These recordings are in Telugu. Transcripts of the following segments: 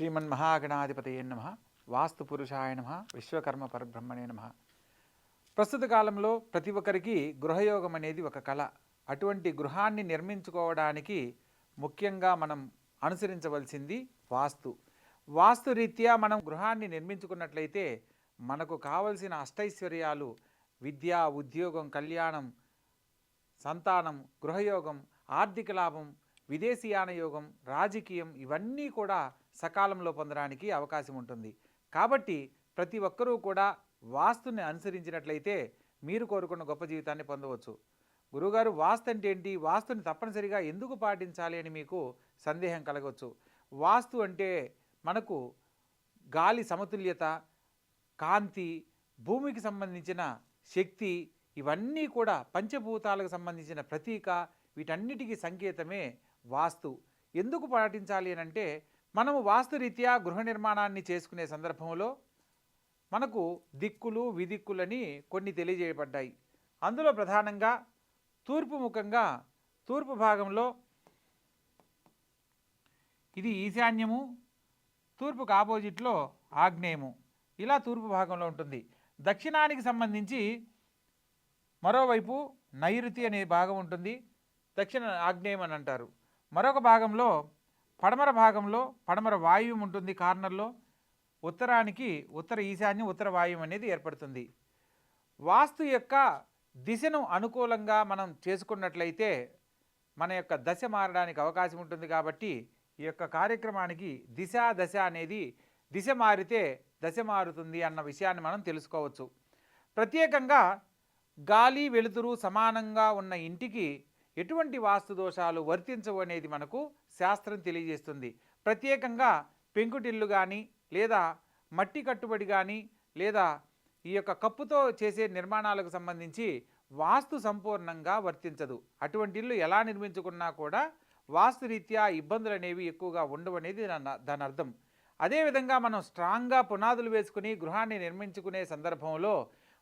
శ్రీమన్మహాగణాధిపతయే నమః. వాస్తు పురుషాయ నమః. విశ్వకర్మ పరబ్రహ్మణే నమః. ప్రస్తుత కాలంలో ప్రతి ఒక్కరికి గృహయోగం అనేది ఒక కళ. అటువంటి గృహాన్ని నిర్మించుకోవడానికి ముఖ్యంగా మనం అనుసరించవలసింది వాస్తు. వాస్తు రీత్యా మనం గృహాన్ని నిర్మించుకున్నట్లయితే మనకు కావలసిన అష్టైశ్వర్యాలు, విద్య, ఉద్యోగం, కళ్యాణం, సంతానం, గృహయోగం, ఆర్థిక లాభం, విదేశీయాన యోగం, రాజకీయం ఇవన్నీ కూడా సకాలంలో పొందడానికి అవకాశం ఉంటుంది. కాబట్టి ప్రతి ఒక్కరూ కూడా వాస్తుని అనుసరించినట్లయితే మీరు కోరుకున్న గొప్ప జీవితాన్ని పొందవచ్చు. గురువుగారు, వాస్తు అంటే ఏంటి, వాస్తుని తప్పనిసరిగా ఎందుకు పాటించాలి అని మీకు సందేహం కలగవచ్చు. వాస్తు అంటే మనకు గాలి సమతుల్యత, కాంతి, భూమికి సంబంధించిన శక్తి, ఇవన్నీ కూడా పంచభూతాలకు సంబంధించిన ప్రతీక, వీటన్నిటికీ సంకేతమే వాస్తు. ఎందుకు పాటించాలి అని అంటే, మనము వాస్తురీత్యా గృహ నిర్మాణాన్ని చేసుకునే సందర్భంలో మనకు దిక్కులు, విదిక్కులని కొన్ని తెలియజేయబడ్డాయి. అందులో ప్రధానంగా తూర్పు ముఖంగా, తూర్పు భాగంలో ఇది ఈశాన్యము, తూర్పుకు ఆపోజిట్లో ఆగ్నేయము, ఇలా తూర్పు భాగంలో ఉంటుంది. దక్షిణానికి సంబంధించి మరోవైపు నైరుతి అనే భాగం ఉంటుంది, దక్షిణ ఆగ్నేయం అని అంటారు. మరొక భాగంలో పడమర వాయువ్యం ఉంటుంది కార్నర్లో. ఉత్తరానికి ఉత్తర ఈశాన్యం, ఉత్తర వాయువ్యం అనేది ఏర్పడుతుంది. వాస్తు యొక్క దిశను అనుకూలంగా మనం చేసుకున్నట్లయితే మన యొక్క దశ మారడానికి అవకాశం ఉంటుంది. కాబట్టి ఈ యొక్క కార్యక్రమానికి దశ అనేది, దిశ మారితే దశ మారుతుంది అన్న విషయాన్ని మనం తెలుసుకోవచ్చు. ప్రత్యేకంగా గాలి, వెలుతురు సమానంగా ఉన్న ఇంటికి ఎటువంటి వాస్తు దోషాలు వర్తించవు అనేది మనకు శాస్త్రం తెలియజేస్తుంది. ప్రత్యేకంగా పెంకుటిల్లు కానీ, లేదా మట్టి కట్టుబడి కానీ, లేదా ఈ యొక్క కప్పుతో చేసే నిర్మాణాలకు సంబంధించి వాస్తు సంపూర్ణంగా వర్తించదు. అటువంటి ఇల్లు ఎలా నిర్మించుకున్నా కూడా వాస్తురీత్యా ఇబ్బందులు అనేవి ఎక్కువగా ఉండవు అనేది దాని అర్థం. అదేవిధంగా మనం స్ట్రాంగ్గా పునాదులు వేసుకుని గృహాన్ని నిర్మించుకునే సందర్భంలో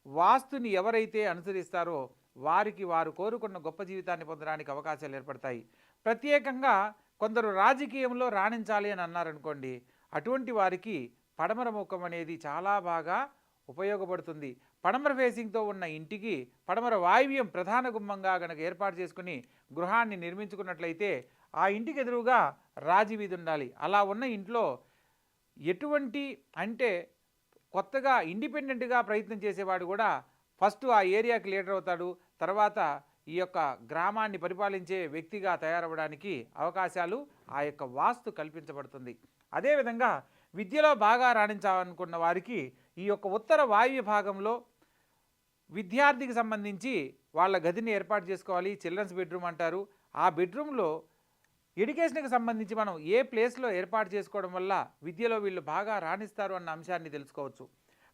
వాస్తుని ఎవరైతే అనుసరిస్తారో వారికి వారు కోరుకున్న గొప్ప జీవితాన్ని పొందడానికి అవకాశాలు ఏర్పడతాయి. ప్రత్యేకంగా కొందరు రాజకీయంలో రాణించాలి అని అన్నారనుకోండి, అటువంటి వారికి పడమర ముఖం అనేది చాలా బాగా ఉపయోగపడుతుంది. పడమర ఫేసింగ్తో ఉన్న ఇంటికి పడమర వాయువ్యం ప్రధాన గుమ్మంగా కనుక ఏర్పాటు చేసుకుని గృహాన్ని నిర్మించుకున్నట్లయితే ఆ ఇంటికి ఎదురుగా రాజవీధి ఉండాలి. అలా ఉన్న ఇంట్లో ఎటువంటి అంటే కొత్తగా ఇండిపెండెంట్గా ప్రయత్నం చేసేవాడు కూడా ఫస్ట్ ఆ ఏరియాకి లీడర్ అవుతాడు. తర్వాత ఈ యొక్క గ్రామాన్ని పరిపాలించే వ్యక్తిగా తయారవడానికి అవకాశాలు ఆ యొక్క వాస్తు కల్పించబడుతుంది. అదేవిధంగా విద్యలో బాగా రాణించాలనుకున్న వారికి ఈ యొక్క ఉత్తర వాయువ్య భాగంలో విద్యార్థికి సంబంధించి వాళ్ళ గదిని ఏర్పాటు చేసుకోవాలి. చిల్డ్రన్స్ బెడ్రూమ్ అంటారు. ఆ బెడ్రూమ్లో ఎడ్యుకేషన్కి సంబంధించి మనం ఏ ప్లేస్లో ఏర్పాటు చేసుకోవడం వల్ల విద్యలో వీళ్ళు బాగా రాణిస్తారు అన్న అంశాన్ని తెలుసుకోవచ్చు.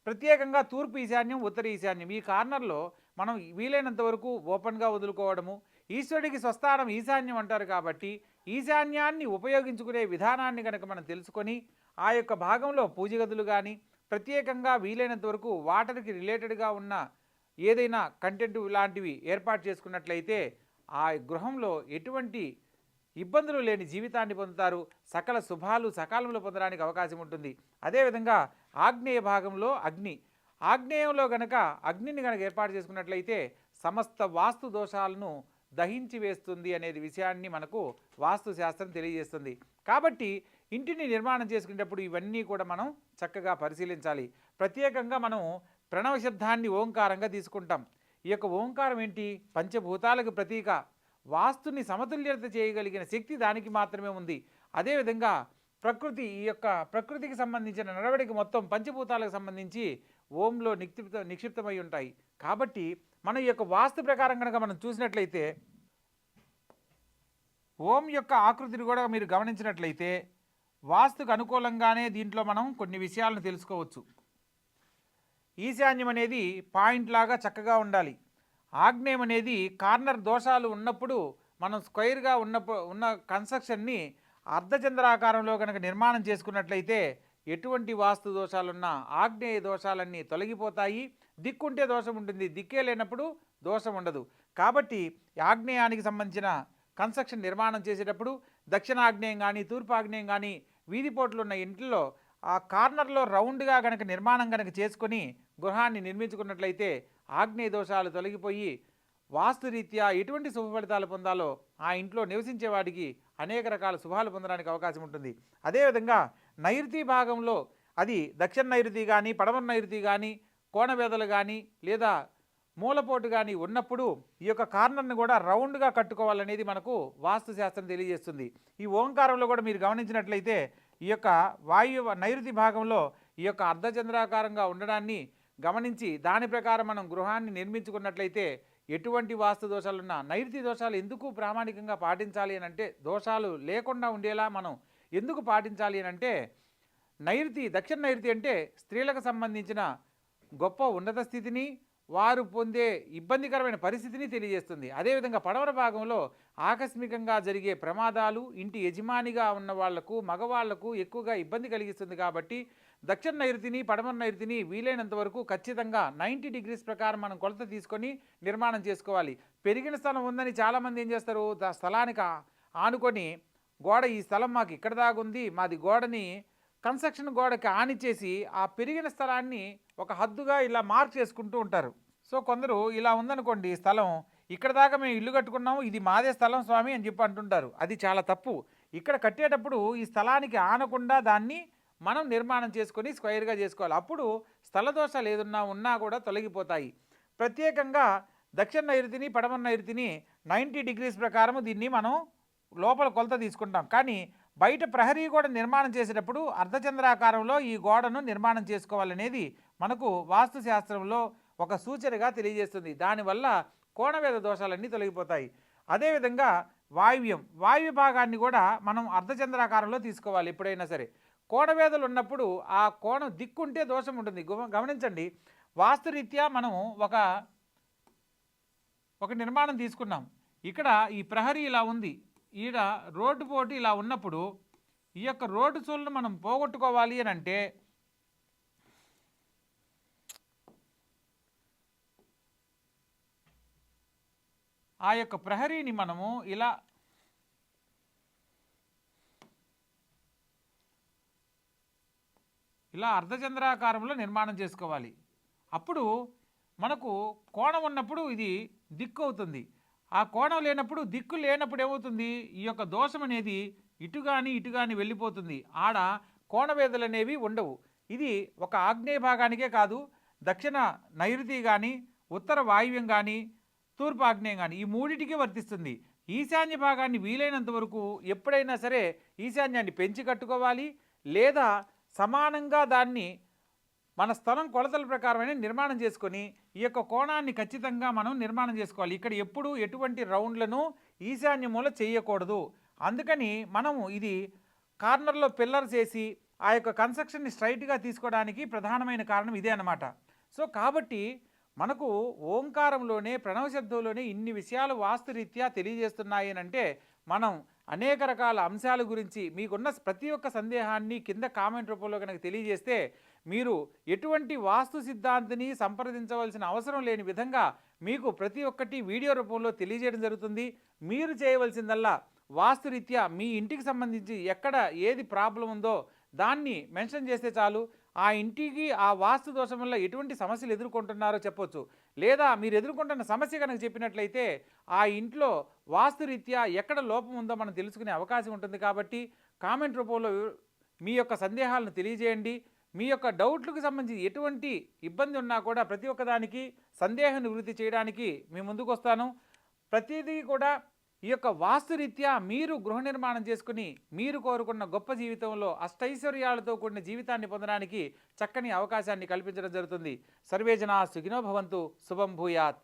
ప్రత్యేకంగా తూర్పు ఈశాన్యం, ఉత్తర ఈశాన్యం ఈ కార్నర్లో మనం వీలైనంత వరకు ఓపెన్గా వదులుకోవడము. ఈశ్వరుడికి స్వస్థానం ఈశాన్యం అంటారు. కాబట్టి ఈశాన్యాన్ని ఉపయోగించుకునే విధానాన్ని కనుక మనం తెలుసుకొని ఆ యొక్క భాగంలో పూజ గదులు కానీ, ప్రత్యేకంగా వీలైనంత వరకు వాటర్కి రిలేటెడ్గా ఉన్న ఏదైనా కంటెంట్ లాంటివి ఏర్పాటు చేసుకున్నట్లయితే ఆ గృహంలో ఎటువంటి ఇబ్బందులు లేని జీవితాన్ని పొందుతారు. సకల శుభాలు సకాలంలో పొందడానికి అవకాశం ఉంటుంది. అదేవిధంగా ఆగ్నేయ భాగంలో ఆగ్నేయంలో గనక అగ్నిని కనుక ఏర్పాటు చేసుకున్నట్లయితే సమస్త వాస్తు దోషాలను దహించి వేస్తుంది అనేది విషయాన్ని మనకు వాస్తు శాస్త్రం తెలియజేస్తుంది. కాబట్టి ఇంటిని నిర్మాణం చేసుకునేటప్పుడు ఇవన్నీ కూడా మనం చక్కగా పరిశీలించాలి. ప్రత్యేకంగా మనం ప్రణవ శబ్దాన్ని ఓంకారంగా తీసుకుంటాం. ఈ యొక్క ఓంకారం ఏంటి, పంచభూతాలకు ప్రతీక. వాస్తుని సమతుల్యత చేయగలిగిన శక్తి దానికి మాత్రమే ఉంది. అదేవిధంగా ప్రకృతి, ఈ యొక్క ప్రకృతికి సంబంధించిన నడవడికి మొత్తం పంచభూతాలకు సంబంధించి ఓంలో నిక్షిప్తమై ఉంటాయి. కాబట్టి మన యొక్క వాస్తు ప్రకారం కనుక మనం చూసినట్లయితే ఓం యొక్క ఆకృతిని కూడా మీరు గమనించినట్లయితే వాస్తుకు అనుకూలంగానే దీంట్లో మనం కొన్ని విషయాలను తెలుసుకోవచ్చు. ఈశాన్యం అనేది పాయింట్ లాగా చక్కగా ఉండాలి. ఆగ్నేయం అనేది కార్నర్ దోషాలు ఉన్నప్పుడు మనం స్క్వైర్గా ఉన్న కన్స్ట్రక్షన్ని అర్ధచంద్రాకారంలో కనుక నిర్మాణం చేసుకున్నట్లయితే ఎటువంటి వాస్తు దోషాలున్నా ఆగ్నేయ దోషాలన్నీ తొలగిపోతాయి. దిక్కుంటే దోషం ఉంటుంది, దిక్కే లేనప్పుడు దోషం ఉండదు. కాబట్టి ఆగ్నేయానికి సంబంధించిన కన్స్ట్రక్షన్ నిర్మాణం చేసేటప్పుడు దక్షిణాగ్నేయం కానీ, తూర్పాగ్నేయం కానీ వీధి పోట్లు ఉన్న ఇంట్లో ఆ కార్నర్లో రౌండ్గా గనక నిర్మాణం గనక చేసుకొని గృహాన్ని నిర్మించుకున్నట్లయితే ఆగ్నేయ దోషాలు తొలగిపోయి వాస్తురీత్యా ఎటువంటి శుభ ఫలితాలు పొందాలో ఆ ఇంట్లో నివసించే వాడికి అనేక రకాల శుభాలు పొందడానికి అవకాశం ఉంటుంది. అదేవిధంగా నైరుతి భాగంలో అది దక్షిణ నైరుతి కానీ పడమర నైరుతి కానీ కోణవేదలు కానీ లేదా మూలపోటు కానీ ఉన్నప్పుడు ఈ యొక్క కార్నర్ని కూడా రౌండ్గా కట్టుకోవాలనేది మనకు వాస్తుశాస్త్రం తెలియజేస్తుంది. ఈ ఓంకారంలో కూడా మీరు గమనించినట్లయితే ఈ యొక్క నైరుతి భాగంలో ఈ యొక్క అర్ధచంద్రాకారంగా ఉండడాన్ని గమనించి దాని ప్రకారం మనం గృహాన్ని నిర్మించుకున్నట్లయితే ఎటువంటి వాస్తు దోషాలున్నా నైరుతి దోషాలు ఎందుకు ప్రామాణికంగా పాటించాలి అని అంటే, దోషాలు లేకుండా ఉండేలా మనం ఎందుకు పాటించాలి అని అంటే, దక్షిణ నైరుతి అంటే స్త్రీలకు సంబంధించిన గొప్ప ఉన్నత స్థితిని వారు పొందే ఇబ్బందికరమైన పరిస్థితిని తెలియజేస్తుంది. అదేవిధంగా పడమర భాగంలో ఆకస్మికంగా జరిగే ప్రమాదాలు ఇంటి యజమానిగా ఉన్న వాళ్లకు మగవాళ్లకు ఎక్కువగా ఇబ్బంది కలిగిస్తుంది. కాబట్టి దక్షిణ నైరుతిని పడమర నైరుతిని వీలైనంత వరకు ఖచ్చితంగా 90 డిగ్రీస్ ప్రకారం మనం కొలత తీసుకొని నిర్మాణం చేసుకోవాలి. పెరిగిన స్థలం ఉందని చాలామంది ఏం చేస్తారు, స్థలానికి ఆనుకొని గోడ ఈ స్థలం మాకు ఇక్కడ దాగుంది, మాది గోడని కన్స్ట్రక్షన్ గోడకి ఆనిచ్చేసి ఆ పెరిగిన స్థలాన్ని ఒక హద్దుగా ఇలా మార్క్ చేసుకుంటూ ఉంటారు. సో కొందరు ఇలా ఉందనుకోండి స్థలం, ఇక్కడ దాకా మేము ఇల్లు కట్టుకున్నాము, ఇది మాదే స్థలం స్వామి అని చెప్పి అంటుంటారు. అది చాలా తప్పు. ఇక్కడ కట్టేటప్పుడు ఈ స్థలానికి ఆనకుండా దాన్ని మనం నిర్మాణం చేసుకొని స్క్వైర్గా చేసుకోవాలి. అప్పుడు స్థల దోషాలు ఏదన్నా ఉన్నా కూడా తొలగిపోతాయి. ప్రత్యేకంగా దక్షిణ నైరుతిని పడమర నైరుతిని 90 డిగ్రీస్ ప్రకారం దీన్ని మనం లోపల కొలత తీసుకుంటాం. కానీ బయట ప్రహరీ గోడ నిర్మాణం చేసేటప్పుడు అర్ధచంద్రాకారంలో ఈ గోడను నిర్మాణం చేసుకోవాలనేది మనకు వాస్తు శాస్త్రంలో ఒక సూచనగా తెలియజేస్తుంది. దానివల్ల కోణవేద దోషాలన్నీ తొలగిపోతాయి. అదేవిధంగా వాయు భాగాన్ని కూడా మనం అర్ధచంద్రాకారంలో తీసుకోవాలి. ఎప్పుడైనా సరే కోణవేదలు ఉన్నప్పుడు ఆ కోణం దిక్కుంటే దోషం ఉంటుంది. గమనించండి, వాస్తురీత్యా మనం ఒక నిర్మాణం తీసుకున్నాం. ఇక్కడ ఈ ప్రహరీ ఇలా ఉంది, ఈడ రోడ్డు పోటీ ఇలా ఉన్నప్పుడు ఈ యొక్క రోడ్డు సోలను మనం పోగొట్టుకోవాలి అని అంటే ఆ యొక్క ప్రహరీని మనము ఇలా అర్ధచంద్రాకారంలో నిర్మాణం చేసుకోవాలి. అప్పుడు మనకు కోణం ఉన్నప్పుడు ఇది దిక్కు అవుతుంది. ఆ కోణం లేనప్పుడు దిక్కు లేనప్పుడు ఏమవుతుంది, ఈ యొక్క దోషం అనేది ఇటు కానీ వెళ్ళిపోతుంది. ఆడ కోణవేదలు అనేవి ఉండవు. ఇది ఒక ఆగ్నేయ భాగానికే కాదు, దక్షిణ నైరుతి కానీ ఉత్తర వాయువ్యం కానీ తూర్పు ఆగ్నేయం కానీ ఈ మూడిటికి వర్తిస్తుంది. ఈశాన్య భాగాన్ని వీలైనంత వరకు ఎప్పుడైనా సరే ఈశాన్యాన్ని పెంచి కట్టుకోవాలి, లేదా సమానంగా దాన్ని మన స్థలం కొలతల ప్రకారమైన నిర్మాణం చేసుకొని ఈ యొక్క కోణాన్ని ఖచ్చితంగా మనం నిర్మాణం చేసుకోవాలి. ఇక్కడ ఎప్పుడు ఎటువంటి రౌండ్లను ఈశాన్య మూల చేయకూడదు. అందుకని మనము ఇది కార్నర్లో పిల్లర్స్ వేసి ఆ యొక్క కన్స్ట్రక్షన్ని స్ట్రైట్గా తీసుకోవడానికి ప్రధానమైన కారణం ఇదే అన్నమాట. సో కాబట్టి మనకు ఓంకారంలోనే ప్రణవ శబ్దంలోనే ఇన్ని విషయాలు వాస్తురీత్యా తెలియజేస్తున్నాయి అంటే, మనం అనేక రకాల అంశాల గురించి మీకున్న ప్రతి ఒక్క సందేహాన్ని కింద కామెంట్ రూపంలో కనుక తెలియజేస్తే మీరు ఎటువంటి వాస్తు సిద్ధాంతిని సంప్రదించవలసిన అవసరం లేని విధంగా మీకు ప్రతి ఒక్కటి వీడియో రూపంలో తెలియజేయడం జరుగుతుంది. మీరు చేయవలసిందల్లా వాస్తురీత్యా మీ ఇంటికి సంబంధించి ఎక్కడ ఏది ప్రాబ్లం ఉందో దాన్ని మెన్షన్ చేస్తే చాలు. ఆ ఇంటికి ఆ వాస్తు దోషం వల్ల ఎటువంటి సమస్యలు ఎదుర్కొంటున్నారో చెప్పొచ్చు. లేదా మీరు ఎదుర్కొంటున్న సమస్య కనుక చెప్పినట్లయితే ఆ ఇంట్లో వాస్తురీత్యా ఎక్కడ లోపం ఉందో మనం తెలుసుకునే అవకాశం ఉంటుంది. కాబట్టి కామెంట్ రూపంలో మీ యొక్క సందేహాలను తెలియజేయండి. మీ యొక్క డౌట్లకు సంబంధించి ఎటువంటి ఇబ్బంది ఉన్నా కూడా ప్రతి ఒక్కదానికి సందేహ నివృత్తి చేయడానికి మీ ముందుకు వస్తాను. ప్రతిదీ కూడా ఈ యొక్క వాస్తురీత్యా మీరు గృహ నిర్మాణం చేసుకుని మీరు కోరుకున్న గొప్ప జీవితంలో అష్టైశ్వర్యాలతో కూడిన జీవితాన్ని పొందడానికి చక్కని అవకాశాన్ని కల్పించడం జరుగుతుంది. సర్వేజనా సుఖినో భవంతు. శుభం భూయాత్.